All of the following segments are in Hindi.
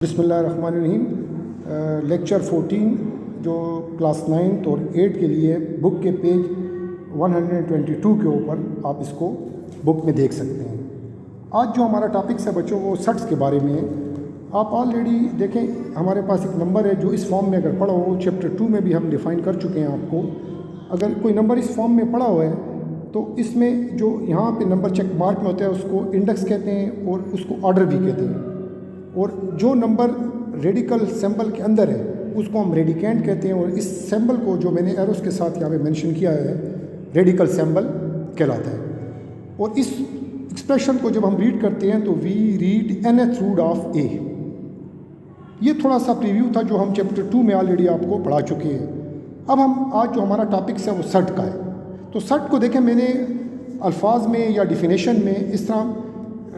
बिस्मिल्लाहिर्रहमानिर्रहीम। लेक्चर 14 जो क्लास 9 और 8 के लिए बुक के पेज 122 के ऊपर आप इसको बुक में देख सकते हैं। आज जो हमारा टॉपिक्स है बच्चों वो सट्स के बारे में है। आप ऑलरेडी देखें हमारे पास एक नंबर है जो इस फॉर्म में अगर पढ़ा हो, चैप्टर 2 में भी हम डिफ़ाइन कर चुके हैं आपको। अगर कोई नंबर इस फॉर्म में पढ़ा हुआ है तो इसमें जो यहाँ पे नंबर चेक मार्क में होता है उसको इंडेक्स कहते हैं और उसको ऑर्डर भी कहते हैं। और जो नंबर रेडिकल सिंबल के अंदर है उसको हम रेडिकेंट कहते हैं। और इस सिंबल को जो मैंने एरोस के साथ यहाँ पे मेंशन किया है रेडिकल सिंबल कहलाता है। और इस एक्सप्रेशन को जब हम रीड करते हैं तो we read nth root of a. ये थोड़ा सा प्रीव्यू था जो हम चैप्टर 2 में ऑलरेडी आपको पढ़ा चुके हैं। अब हम आज जो हमारा टॉपिक्स है वो सट का है। तो सट को देखें मैंने अल्फाज में या डिफिनेशन में इस तरह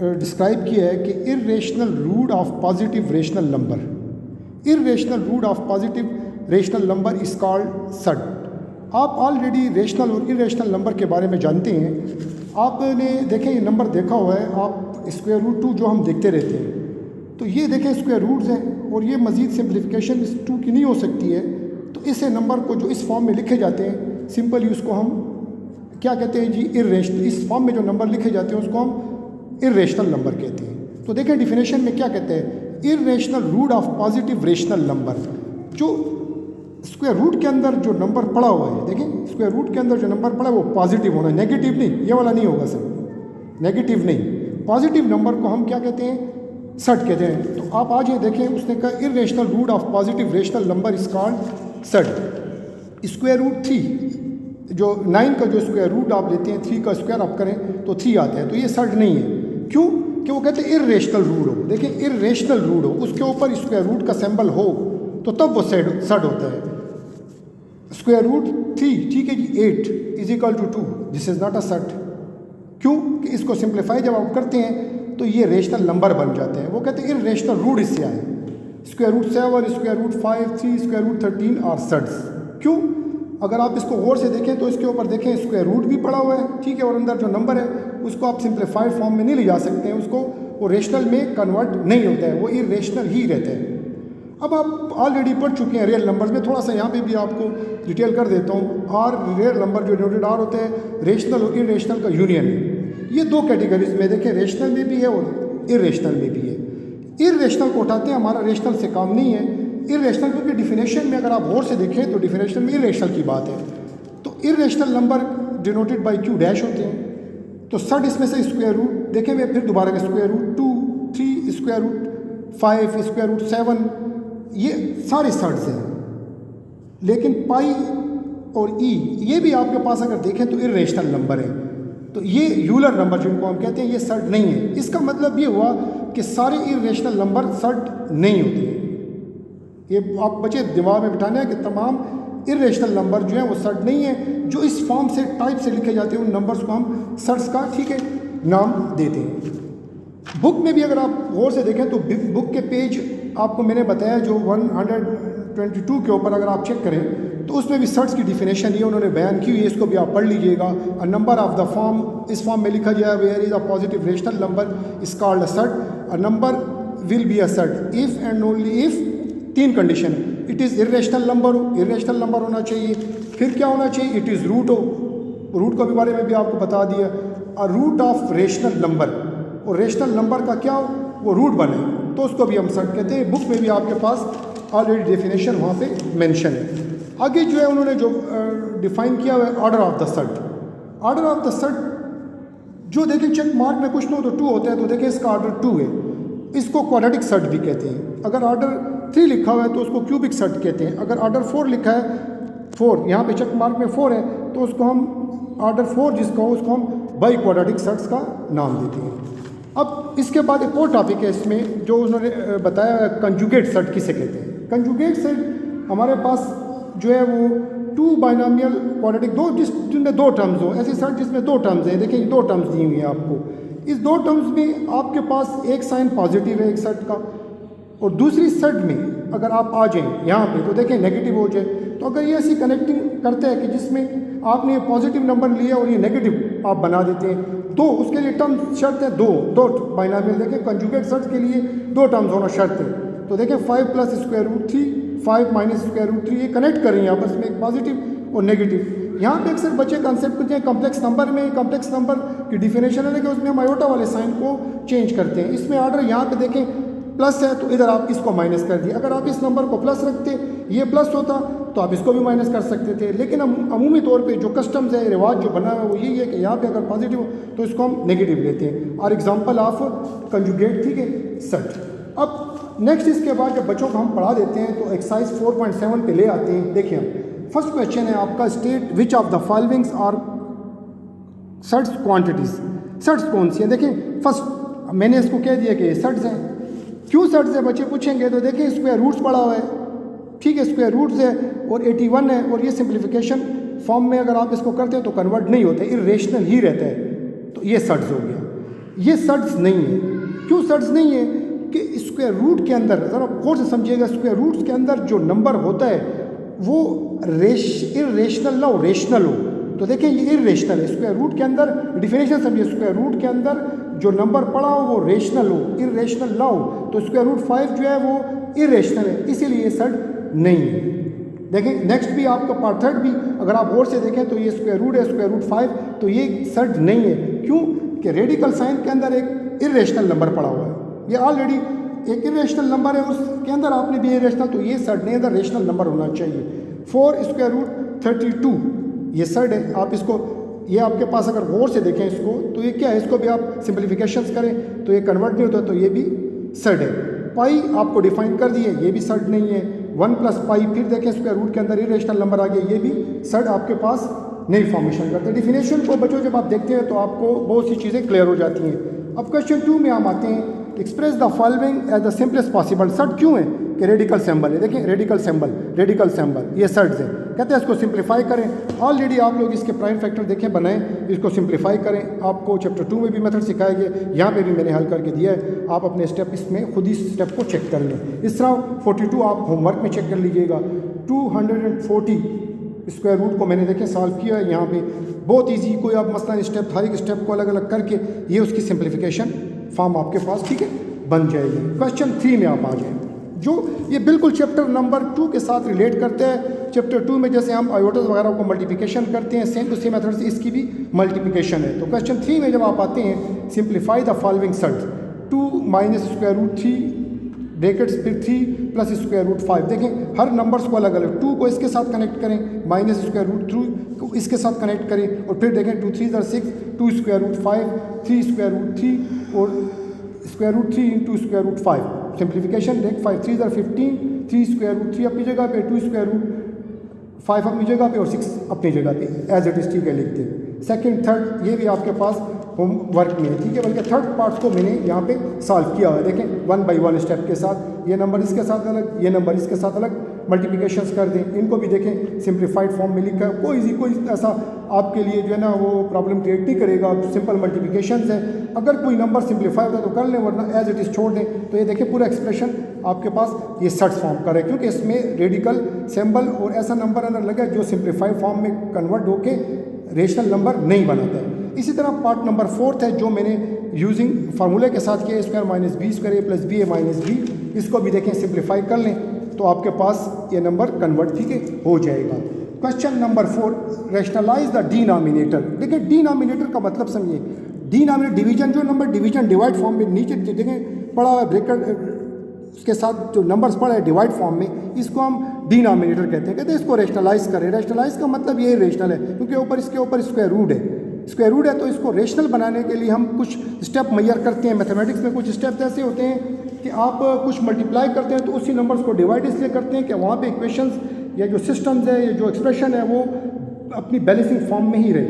डिस्क्राइब किया है कि irrational root of positive rational number. Irrational root of positive rational number is called surd. आप ऑलरेडी रेशनल और इर्रेशनल नंबर के बारे में जानते हैं। आपने देखें ये नंबर देखा हुआ है, आप स्क्वायर रूट 2 जो हम देखते रहते हैं तो ये देखें स्क्वायर रूट्स हैं और ये मज़ीद सिंप्लीफिकेशन इस 2 की नहीं हो सकती है। तो इस नंबर को जो इस फॉर्म में लिखे जाते हैं सिंपली उसको हम क्या कहते हैं जी, इर्रेशनल। इस फॉर्म में जो नंबर लिखे जाते हैं उसको हम इर्रेशनल नंबर कहते हैं। तो देखें डिफिनेशन में क्या कहते हैं, irrational root of positive rational number. जो स्क्वायर रूट के अंदर जो नंबर पड़ा हुआ है, देखें स्क्वायर रूट के अंदर जो नंबर पड़ा है वो पॉजिटिव होना, नेगेटिव नहीं। ये वाला नहीं होगा सर, नेगेटिव नहीं। पॉजिटिव नंबर को हम क्या कहते हैं, सट कहते हैं। तो आप आज ये देखें उसने कहा irrational root of positive rational number is called surd. Square root 3 जो 9 का जो स्क्वायर रूट आप लेते हैं 3 का स्क्वायर आप करें तो 3 आता है। तो ये सट नहीं है। क्यों कि वो कहते हैं इर्रेशनल रूट हो। देखिए इर्रेशनल रूट हो, उसके ऊपर स्क्वायर रूट का सिंबल हो तो तब वो सट होता है। स्क्वायर रूट 3 ठीक है जी 8 is equal to 2, this is not a surd. क्यों कि इसको सिंप्लीफाई जब आप करते हैं तो ये रेशनल नंबर बन जाते हैं। वो कहते हैं इर्रेशनल रूट इससे आए। Square root 7, square root 5, 3, square root 13 are surds. क्यों, अगर आप इसको गौर से देखें तो इसके ऊपर देखें स्क्वायर रूट भी पड़ा हुआ है ठीक है, और अंदर जो नंबर है उसको आप सिंप्लीफाइड फॉर्म में नहीं ले जा सकते हैं, उसको वो रेशनल में कन्वर्ट नहीं होता है, वो इर्रेशनल ही रहता है। अब आप ऑलरेडी पढ़ चुके हैं रियल नंबर्स में, थोड़ा सा यहाँ पे भी आपको डिटेल कर देता हूँ। आर रियल नंबर जो डिनोटेड आर होते हैं रेशनल और इर्रेशनल का यूनियन है। ये 2 कैटेगरीज में देखें, रेशनल में भी है और इर्रेशनल में भी है। इर्रेशनल को उठाते हैं, हमारा रेशनल से काम नहीं है। इर्रेशनल क्योंकि डिफिनेशन में अगर आप गौर से देखें तो डिफिनेशन में इर्रेशनल की बात है। तो irrational number denoted by Q dash होते हैं। तो सट इसमें से स्क्वायर रूट देखें, मैं फिर दोबारा square root 2, 3, square root 5, square root 7, ये सारे सट्स हैं। लेकिन पाई और ई ये भी आपके पास अगर देखें तो इर्रेशनल नंबर है। तो ये यूलर नंबर जिनको हम कहते हैं ये सट नहीं है। इसका मतलब ये हुआ कि सारे इर्रेशनल नंबर सट नहीं होते। ये आप बच्चे दिमाग में बिठाना है कि तमाम इर्रेशनल नंबर जो है वो सट नहीं है। जो इस फॉर्म से टाइप से लिखे जाते हैं उन नंबर्स को हम सट्स का ठीक है नाम देते हैं। बुक में भी अगर आप गौर से देखें तो बुक के पेज आपको मैंने बताया जो 122 के ऊपर अगर आप चेक करें तो उसमें भी सट्स की डिफिनेशन ये उन्होंने बयान की हुई है, इसको भी आप पढ़ लीजिएगा। A number of the form, इस फॉर्म में लिखा जाए where is a positive rational number is called a surd. A number will be a surd if and only if 3 condition, it is irrational number हो, इर्रेशनल नंबर होना चाहिए। फिर क्या होना चाहिए, इट इज़ रूट हो, रूट के बारे में भी आपको बता दिया। A root of rational number, और रेशनल नंबर का क्या हो वो रूट बने तो उसको भी हम सट कहते हैं। बुक में भी आपके पास ऑलरेडी डेफिनेशन वहाँ पे मेंशन है। आगे जो है उन्होंने जो डिफ़ाइन किया हुआ है ऑर्डर ऑफ द सट। ऑर्डर ऑफ द सट जो देखिए चेक मार्क में कुछ ना हो तो 2 होता है, तो देखिए इसका ऑर्डर 2 है, इसको क्वाड्रेटिक सट भी कहते हैं। अगर ऑर्डर 3 लिखा हुआ है तो उसको क्यूबिक सट कहते हैं। अगर ऑर्डर 4 लिखा है 4 यहाँ पे चेक मार्क में 4 है तो उसको हम ऑर्डर 4 जिसका हो उसको हम बाई क्वाड्रेटिक सट्स का नाम देते हैं। अब इसके बाद एक और टॉपिक है इसमें जो उन्होंने बताया कंजुगेट सट किसे कहते हैं। कंजुगेट सट हमारे पास जो है वो 2 बाइनोमियल क्वाड्रेटिक जिनमें 2 टर्म्स हो, ऐसे सट जिसमें 2 टर्म्स हैं। देखिए 2 टर्म्स दी हुई हैं आपको। इस 2 टर्म्स में आपके पास एक साइन पॉजिटिव है एक सट का, और दूसरी सट में अगर आप आ जाएं यहाँ पे तो देखें नेगेटिव हो जाए। तो अगर ये ऐसी कनेक्टिंग करते हैं कि जिसमें आपने पॉजिटिव नंबर लिया और ये नेगेटिव आप बना देते हैं, दो उसके लिए टर्म शर्त है, दो बाइनोमियल देखें कंजुगेट सट्स के लिए 2 टर्म्स होना शर्त है। तो देखें 5 plus square root 3, 5 minus square root 3, ये कनेक्ट करें आपस में, एक पॉजिटिव और नेगेटिव। यहाँ पे अक्सर बच्चे कंसेप्ट करते हैं कॉम्प्लेक्स नंबर में, कॉम्प्लेक्स नंबर की डिफिनेशन है कि उसमें हम आयोटा वाले साइन को चेंज करते हैं। इसमें ऑर्डर यहाँ पे देखें प्लस है तो इधर आप इसको माइनस कर दिए, अगर आप इस नंबर को प्लस रखते ये प्लस होता तो आप इसको भी माइनस कर सकते थे। लेकिन हम अमूमी तौर पे जो कस्टम्स है, रिवाज जो बना है वो यही है कि यहाँ पे अगर पॉजिटिव हो तो इसको हम नेगेटिव लेते हैं। और एग्जांपल ऑफ कंजुगेट, ठीक है, सेट। अब नेक्स्ट इसके बाद जब बच्चों को हम पढ़ा देते हैं तो एक्सरसाइज 4.7 पे ले आते हैं। देखिए हम फर्स्ट क्वेश्चन है आपका, state which of the followings are sets quantities. Sets कौन सी है? देखें फर्स्ट मैंने इसको कह दिया कि सेट्स हैं। क्यों सेट्स है बच्चे पूछेंगे तो देखें स्क्वायर रूट्स पड़ा हुआ है, ठीक है, स्क्वायर रूट्स है और 81 है, और ये सिंप्लीफिकेशन फॉर्म में अगर आप इसको करते हैं तो कन्वर्ट नहीं होते, इरेशनल ही रहता है, तो ये सेट्स हो गया। ये सेट्स नहीं है। क्यों सेट्स नहीं है? कि स्क्वायर रूट के अंदर ज़रा गौर से समझिएगा, स्क्वायर रूट्स के अंदर जो नंबर होता है वो इरेशनल ना हो, रेशनल हो। तो देखें ये इरेशनल है। स्क्वायर रूट के अंदर डिफिनेशन समझिए, स्क्वायर रूट के अंदर जो नंबर पड़ा हो वो रेशनल हो, इरेशनल ना हो। तो स्क्वायर रूट 5 जो है वो इरेशनल है, इसीलिए ये सेट नहीं है। देखें नेक्स्ट भी आपका पार्ट थर्ड भी अगर आप और से देखें तो ये स्क्वायर रूट है, स्क्वायर रूट 5, तो ये सेट नहीं है। क्यों? कि रेडिकल साइन के अंदर एक इरेशनल नंबर पड़ा हुआ है, ये ऑलरेडी एक इरेशनल नंबर है, उसके अंदर आपने भी इरेशनल, तो ये सेट नहीं, अंदर रेशनल नंबर होना चाहिए। 4 स्क्वायर रूट 32 ये सेट है। आप इसको, ये आपके पास अगर गौर से देखें इसको तो ये क्या है, इसको भी आप सिंप्लीफिकेशंस करें तो ये कन्वर्ट नहीं होता, तो ये भी सेट है। पाई आपको डिफाइन कर दिए, ये भी सेट नहीं है। 1 प्लस पाई, फिर देखें स्क्वायर रूट के अंदर इरेशनल नंबर आ गया, ये भी सेट आपके पास नहीं फॉर्मेशन करते। डिफिनेशन को बच्चों जब आप देखते हैं तो आपको बहुत सी चीज़ें क्लियर हो जाती हैं। अब क्वेश्चन 2 में हम आते हैं, express the following as the simplest possible. Set क्यों है? कि रेडिकल सिंबल है। देखें रेडिकल सिंबल ये सेट्स है। कहते हैं इसको सिंप्लीफाई करें। ऑलरेडी आप लोग इसके प्राइम फैक्टर देखें बनाएं, इसको सिंप्लीफाई करें। आपको चैप्टर 2 में भी मेथड सिखाया गया, यहाँ पे भी मैंने हल करके दिया है। आप अपने स्टेप इसमें खुद ही स्टेप को चेक कर लें। इस तरह 42 आप होमवर्क में चेक कर लीजिएगा। 240 स्क्वायर रूट को मैंने देखें सॉल्व किया है यहाँ पे, बहुत ईजी। कोई आप मसलन स्टेप, हर एक स्टेप को अलग अलग करके ये उसकी सिंप्लीफिकेशन फॉर्म आपके पास, ठीक है, बन जाएगी। क्वेश्चन 3 में आप आ जाएँ, जो ये बिल्कुल चैप्टर नंबर 2 के साथ रिलेट करते हैं। चैप्टर 2 में जैसे हम आयोटास वगैरह को मल्टीप्लिकेशन करते हैं, सेम उसी मेथड से इसकी भी मल्टीप्लिकेशन है। तो क्वेश्चन 3 में जब आप आते हैं, simplify the following sets. 2 minus square root 3 brackets, फिर 3 प्लस स्क्वायर रूट 5। देखें हर नंबर्स को अलग अलग, 2 को इसके साथ कनेक्ट करें, माइनस स्क्वायर रूट 3 को इसके साथ कनेक्ट करें, और फिर देखें 2 3 6, 2 स्क्वायर रूट 5, 3 स्क्वायर रूट 3 और square root 3 into square root 5। Simplification देख, 5 3 15, 3 स्क्वायर रूट 3 अपनी जगह पे, 2 स्क्वायर रूट 5 अपनी जगह पे और 6 अपनी जगह पे, एज इट इज, ठीक है, लिखते हैं। सेकंड थर्ड ये भी आपके पास होमवर्क में है, ठीक है, बल्कि थर्ड पार्ट को मैंने यहाँ पे सॉल्व किया हुआ है। देखें 1 बाई 1 स्टेप के साथ, ये नंबर इसके साथ अलग, ये नंबर इसके साथ अलग, मल्टीप्लिकेशंस कर दें। इनको भी देखें सिंप्लीफाइड फॉर्म में लिखा है। कोई ऐसा आपके लिए जो है ना वो प्रॉब्लम क्रिएट नहीं करेगा, सिंपल मल्टीप्लिकेशंस है। अगर कोई नंबर सिंप्लीफाई होता है तो कर लें, वरना एज इट इज़ छोड़ दें। तो ये देखें पूरा एक्सप्रेशन आपके पास ये सेट्स फॉर्म कर है, क्योंकि इसमें रेडिकल सिंबल और ऐसा नंबर अंदर लगा जो सिंप्लीफाइड फॉर्म में कन्वर्ट होके रेशनल नंबर नहीं बनाता है। इसी तरह पार्ट नंबर 4 है जो मैंने यूजिंग फार्मूले के साथ किया, स्क्वायर माइनस बी स्क्वायर ए प्लस बी ए माइनस बी। इसको भी देखें सिंप्लीफाई कर लें तो आपके पास ये नंबर कन्वर्ट, ठीक है, हो जाएगा। Question number 4, rationalise the denominator. देखिए डिनोमिनेटर का मतलब समझिए, डिनोमिनेटर डिवीजन, जो नंबर डिवीजन डिवाइड फॉर्म में नीचे देखें पड़ा हुआ है ब्रैकेट, उसके साथ जो नंबर्स पड़ा है डिवाइड फॉर्म में, इसको हम डिनोमिनेटर कहते हैं इसको रैशनलाइज करें। रैशनलाइज का मतलब ये रेशनल है, क्योंकि ऊपर इसके ऊपर स्क्वायर रूट है, स्क्वायर रूट है, तो इसको रेशनल बनाने के लिए हम कुछ स्टेप मैयर करते हैं। मैथमेटिक्स में कुछ स्टेप ऐसे होते हैं कि आप कुछ मल्टीप्लाई करते हैं तो उसी नंबर्स को डिवाइड इसलिए करते हैं कि वहाँ पे इक्वेशंस या जो सिस्टम्स है या जो एक्सप्रेशन है वो अपनी बैलेंसिंग फॉर्म में ही रहे।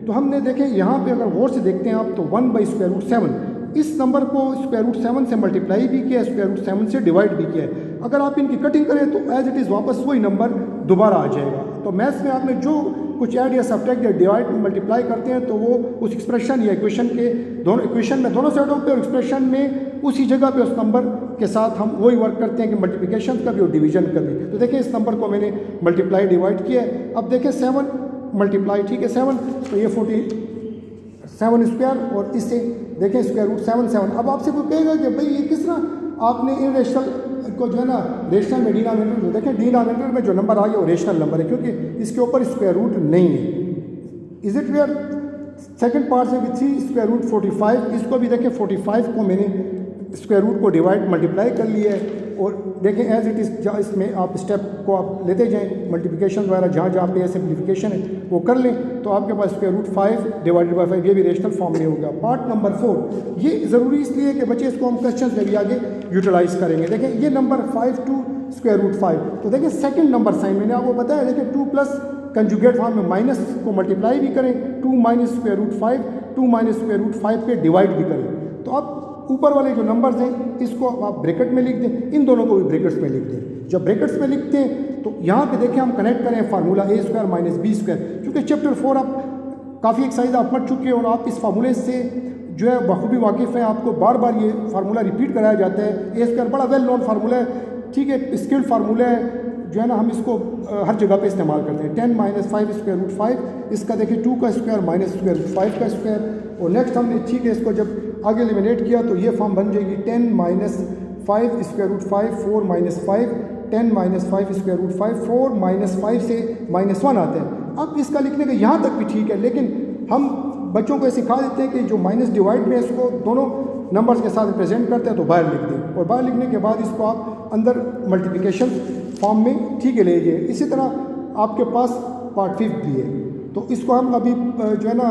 तो हमने देखें यहाँ पे अगर गौर से देखते हैं आप तो 1 बाई स्क्वायर रूट 7, इस नंबर को स्क्वायर रूट 7 से मल्टीप्लाई भी किया है, स्क्वायर रूट 7 से डिवाइड भी किया है। अगर आप इनकी कटिंग करें तो एज इट इज़ वापस वही नंबर दोबारा आ जाएगा। तो मैथ्स में आपने जो कुछ ऐड या सब्ट्रैक्ट या डिवाइड मल्टीप्लाई करते हैं तो वो उस एक्सप्रेशन या इक्वेशन के दोनों, इक्वेशन में दोनों साइडों पे और एक्सप्रेशन में उसी जगह पे उस नंबर के साथ हम वही वर्क करते हैं कि मल्टीप्लिकेशन का भी और डिवीजन का भी। तो देखें इस नंबर को मैंने मल्टीप्लाई डिवाइड किया है। अब देखें 7 मल्टीप्लाई, ठीक है, 7, तो ये 47 स्क्वायर और इससे देखें स्क्वायर रूट 7 7। अब आपसे कोई कहेगा कि भाई ये किस तरह आपने इरेशनल को जो है ना रेशनल में डिनोमिनेटर में देखें, डिनोमिनेटर में जो नंबर आ गया वो रेशनल नंबर है क्योंकि इसके ऊपर स्क्वायर रूट नहीं है। Is it where second part से भी 3 स्क्वायर रूट 45, इसको भी देखें 45 को मैंने स्क्वायर रूट को डिवाइड मल्टीप्लाई कर लिया है और देखें एज इट इज़, जहाँ इसमें आप स्टेप को आप लेते जाएं मल्टीप्लिकेशन वगैरह जहाँ जहाँ पे सिंप्लीफिकेशन है वो कर लें तो आपके पास स्क्वायर रूट 5 डिवाइडेड बाई 5 ये भी रेशनल फॉर्म में हो गया। पार्ट नंबर 4 ये ज़रूरी इसलिए कि बच्चे इसको हम क्वेश्चन में भी आगे यूटिलाइज करेंगे। देखें ये नंबर 5 टू स्क्वायर रूट 5, तो देखें सेकेंड नंबर साइन मैंने आपको बताया, देखें 2 प्लस कंजुगेट फॉर्म में माइनस को मल्टीप्लाई भी करें, 2 minus square root 5, 2 minus square root 5 पे डिवाइड भी करें। तो आप ऊपर वाले जो नंबर्स हैं इसको आप ब्रैकेट में लिख दें, इन दोनों को भी ब्रैकेट्स में लिख दें। जब ब्रैकेट्स में लिखते हैं तो यहाँ पे देखें हम कनेक्ट करें फार्मूला ए स्क्वायर माइनस बी स्क्वायर, क्योंकि चैप्टर 4 आप काफ़ी एक्सरसाइज आप पढ़ चुके हैं और आप इस फार्मूले से जो है बखूबी वाकिफ़ हैं, आपको बार बार ये फार्मूला रिपीट कराया जाता है। ए स्क्वायर बड़ा वेल नोन फार्मूला है, ठीक है, स्किल्ड फार्मूला है, जो है ना हम इसको हर जगह पे इस्तेमाल करते हैं। 10 माइनस 5 स्क्वायर रूट 5, इसका देखिए 2 का स्क्वायर माइनस स्क्वायर रूट 5 का स्क्वायर, और नेक्स्ट हमने ठीक है इसको जब आगे एलिमिनेट किया तो ये फॉर्म बन जाएगी 10 minus 5 square root 5, 4 minus 5, 10 minus 5 square root 5, 4 minus 5 से -1 आता है। अब इसका लिखने का यहाँ तक भी ठीक है, लेकिन हम बच्चों को सिखा देते हैं कि जो माइनस डिवाइड में इसको दोनों नंबर्स के साथ रिप्रेजेंट करते हैं तो बाहर लिख दें, और बाहर लिखने के बाद इसको आप अंदर मल्टीप्लिकेशन फॉर्म में ठीक है ले जाइए। इसी तरह आपके पास पार्ट 5 भी है, तो इसको हम अभी जो है ना